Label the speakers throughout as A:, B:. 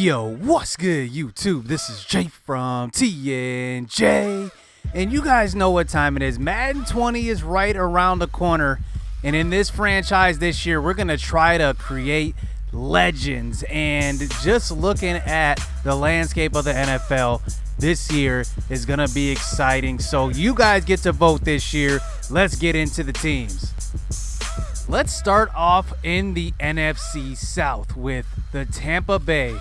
A: Yo, what's good, YouTube? This is Jay from TNJ, and you guys know what time it is. Madden 20 is right around the corner, and in this franchise this year, we're going to try to create legends. And just looking at the landscape of the NFL this year is going to be exciting. So you guys get to vote this year. Let's get into the teams. Let's start off in the NFC South with the Tampa Bay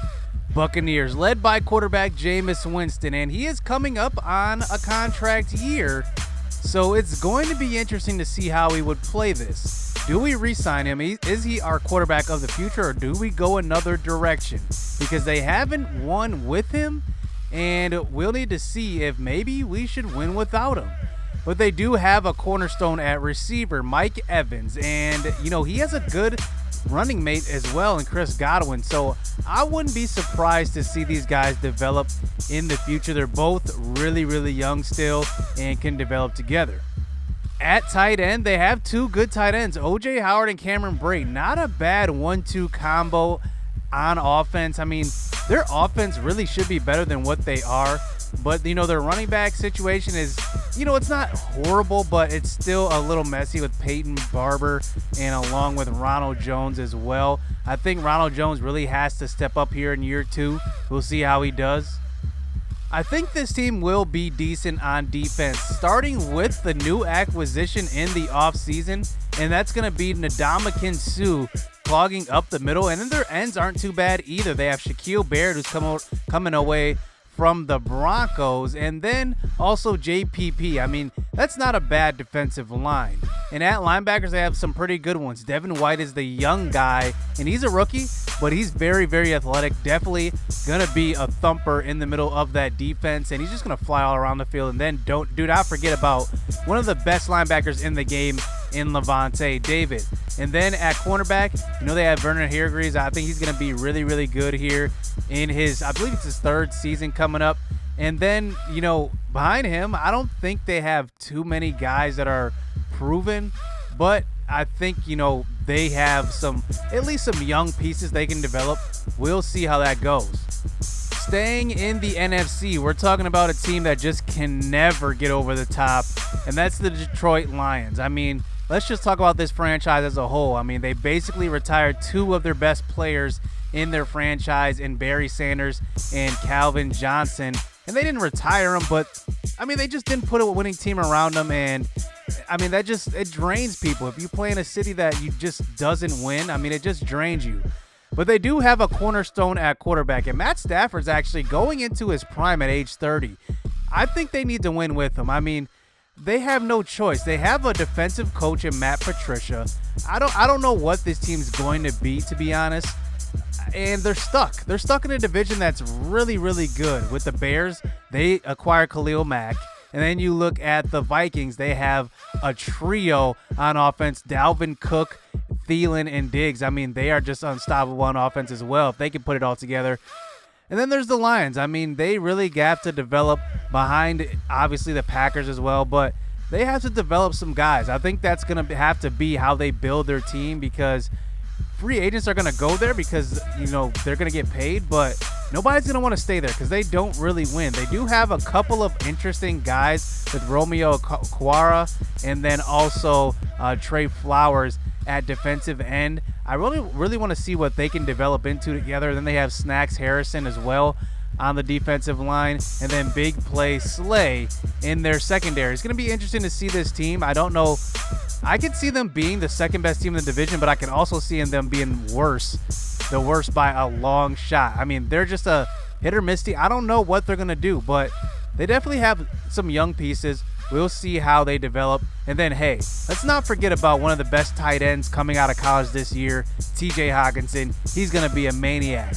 A: Buccaneers, led by quarterback Jameis Winston, and he is coming up on a contract year, so it's going to be interesting to see how he would play this. Do we re-sign him? Is he our quarterback of the future, or do we go another direction? Because they haven't won with him, and we'll need to see if maybe we should win without him. But they do have a cornerstone at receiver, Mike Evans, and he has a good running mate as well in Chris Godwin, so I wouldn't be surprised to see these guys develop in the future. They're both really young still and can develop together. At tight end, they have two good tight ends, OJ Howard and Cameron Brate. Not a bad 1-2 combo on offense. I mean, their offense really should be better than what they are, but their running back situation is, it's not horrible, but it's still a little messy with Peyton Barber and along with Ronald Jones as well. I think Ronald Jones really has to step up here in year 2. We'll see how he does. I think this team will be decent on defense, starting with the new acquisition in the offseason, and that's going to be Ndamukong Suh clogging up the middle, and then their ends aren't too bad either. They have Shaquille Barrett, who's coming away from the Broncos, and then also JPP. I mean, that's not a bad defensive line. And at linebackers, they have some pretty good ones. Devin White is the young guy, and he's a rookie, but he's very athletic. Definitely going to be a thumper in the middle of that defense, and he's just going to fly all around the field. And then do not forget about one of the best linebackers in the game in Levante David. And then at cornerback, they have Vernon Hargreaves. I think he's going to be really good here in I believe it's his 3rd season coming up. And then, behind him, I don't think they have too many guys that are proven, but I think, they have at least some young pieces they can develop. We'll see how that goes. Staying in the NFC, we're talking about a team that just can never get over the top, and that's the Detroit Lions. I mean, let's just talk about this franchise as a whole. I mean, they basically retired 2 of their best players in their franchise in Barry Sanders and Calvin Johnson. And they didn't retire them, but, I mean, they just didn't put a winning team around them. And, I mean, it drains people. If you play in a city that you just doesn't win, I mean, it just drains you. But they do have a cornerstone at quarterback. And Matt Stafford's actually going into his prime at age 30. I think they need to win with him. I mean, they have no choice. They have a defensive coach in Matt Patricia. I don't know what this team's going to be honest. And they're stuck. They're stuck in a division that's really good. With the Bears, they acquire Khalil Mack. And then you look at the Vikings, they have a trio on offense, Dalvin Cook, Thielen, and Diggs. I mean, they are just unstoppable on offense as well if they can put it all together. And then there's the Lions. I mean, they really have to develop behind, obviously, the Packers as well, but they have to develop some guys. I think that's going to have to be how they build their team, because free agents are going to go there because, they're going to get paid, but nobody's going to want to stay there because they don't really win. They do have a couple of interesting guys with Romeo Okwara and then also Trey Flowers at defensive end. I really want to see what they can develop into together. Then they have Snacks Harrison as well on the defensive line, and then Big Play Slay in their secondary. It's going to be interesting to see this team. I don't know. I could see them being the second best team in the division, but I can also see them being the worst by a long shot. I mean, they're just a hit or miss team. I don't know what they're going to do, but they definitely have some young pieces. We'll see how they develop. And then, hey, let's not forget about one of the best tight ends coming out of college this year, TJ Hawkinson. He's going to be a maniac.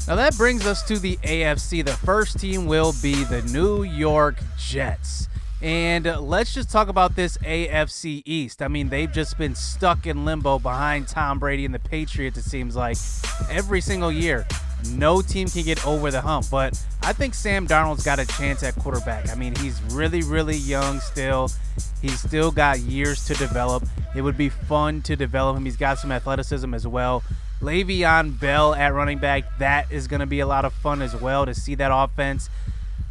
A: Now that brings us to the AFC. The first team will be the New York Jets. And let's just talk about this AFC East. I mean, they've just been stuck in limbo behind Tom Brady and the Patriots, it seems like, every single year. No team can get over the hump, but I think Sam Darnold's got a chance at quarterback. I mean, he's really young still. He's still got years to develop. It would be fun to develop him. He's got some athleticism as well. Le'Veon Bell at running back. That is going to be a lot of fun as well to see that offense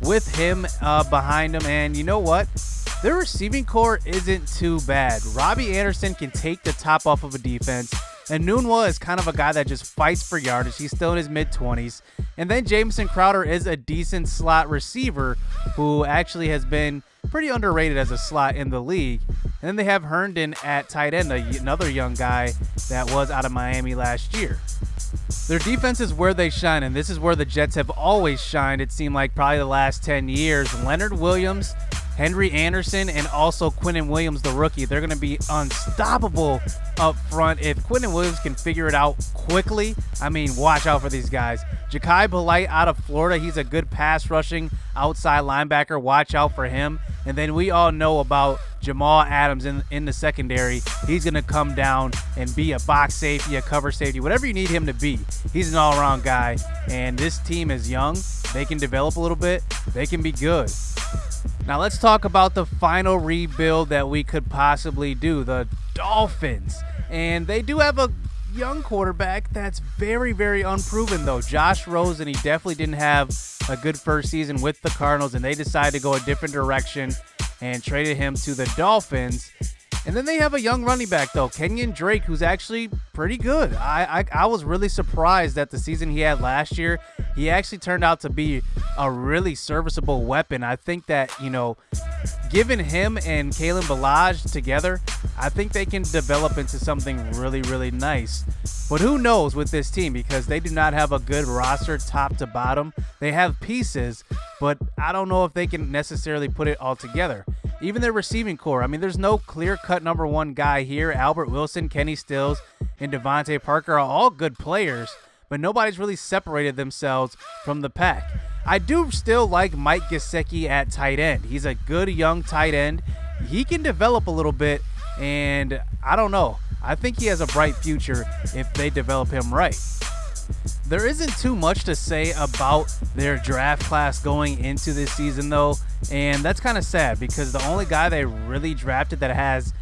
A: with him behind him. And you know what? Their receiving core isn't too bad. Robbie Anderson can take the top off of a defense. And Nunwa is kind of a guy that just fights for yardage. He's still in his mid-20s. And then Jamison Crowder is a decent slot receiver who actually has been pretty underrated as a slot in the league. And then they have Herndon at tight end, another young guy that was out of Miami last year. Their defense is where they shine, and this is where the Jets have always shined, it seemed like probably the last 10 years. Leonard Williams, Henry Anderson, and also Quinnen Williams, the rookie. They're going to be unstoppable up front. If Quinnen Williams can figure it out quickly, I mean, watch out for these guys. Ja'Kai Polite out of Florida. He's a good pass rushing outside linebacker. Watch out for him. And then we all know about Jamal Adams in the secondary. He's going to come down and be a box safety, a cover safety, whatever you need him to be. He's an all-around guy. And this team is young. They can develop a little bit. They can be good. Now let's talk about the final rebuild that we could possibly do, the Dolphins. And they do have a young quarterback that's very, very unproven though. Josh Rosen, he definitely didn't have a good first season with the Cardinals, and they decided to go a different direction and traded him to the Dolphins. And then they have a young running back though, Kenyon Drake, who's actually pretty good. I was really surprised that the season he had last year, he actually turned out to be a really serviceable weapon. I think that, you know, given him and Kalen Ballage together, I think they can develop into something really, really nice. But who knows with this team, because they do not have a good roster top to bottom. They have pieces, but I don't know if they can necessarily put it all together. Even their receiving core, I mean, there's no clear-cut number one guy here. Albert Wilson, Kenny Stills, and Devontae Parker are all good players, but nobody's really separated themselves from the pack. I do still like Mike Gesicki at tight end. He's a good young tight end. He can develop a little bit, and I don't know. I think he has a bright future if they develop him right. There isn't too much to say about their draft class going into this season, though, and that's kind of sad because the only guy they really drafted that has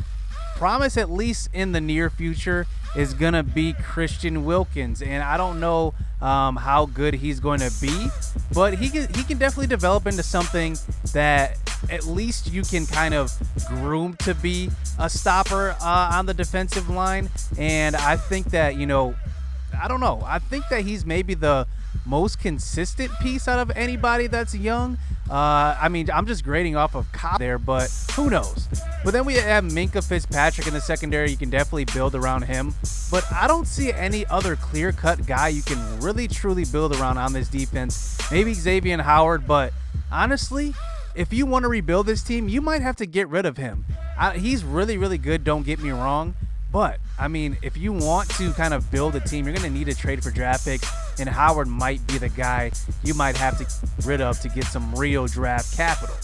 A: promise, at least in the near future, is going to be Christian Wilkins, and I don't know how good he's going to be, but he can definitely develop into something that at least you can kind of groom to be a stopper on the defensive line. And I think that, you know, I don't know. I think that he's maybe the most consistent piece out of anybody that's young. I mean, I'm just grading off of Cobb there, but who knows? But then we have Minkah Fitzpatrick in the secondary. You can definitely build around him. But I don't see any other clear-cut guy you can really, truly build around on this defense. Maybe Xavier Howard, but honestly, if you want to rebuild this team, you might have to get rid of him. He's really, really good, don't get me wrong. But, I mean, if you want to kind of build a team, you're going to need to trade for draft picks, and Howard might be the guy you might have to get rid of to get some real draft capital.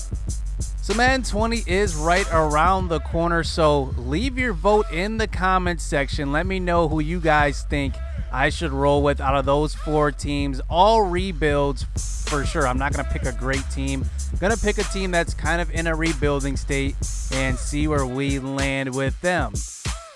A: So Madden 20 is right around the corner, so leave your vote in the comments section. Let me know who you guys think I should roll with out of those four teams. All rebuilds for sure. I'm not going to pick a great team. I'm going to pick a team that's kind of in a rebuilding state and see where we land with them.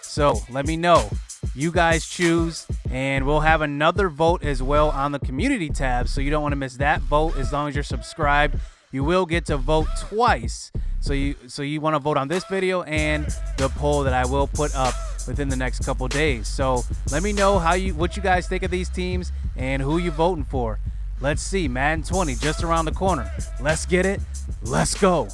A: So let me know. You guys choose, and we'll have another vote as well on the community tab, so you don't want to miss that vote. As long as you're subscribed, you will get to vote twice. So you want to vote on this video and the poll that I will put up within the next couple days. So let me know what you guys think of these teams and who you voting for. Let's see, Madden 20 just around the corner. Let's get it. Let's go.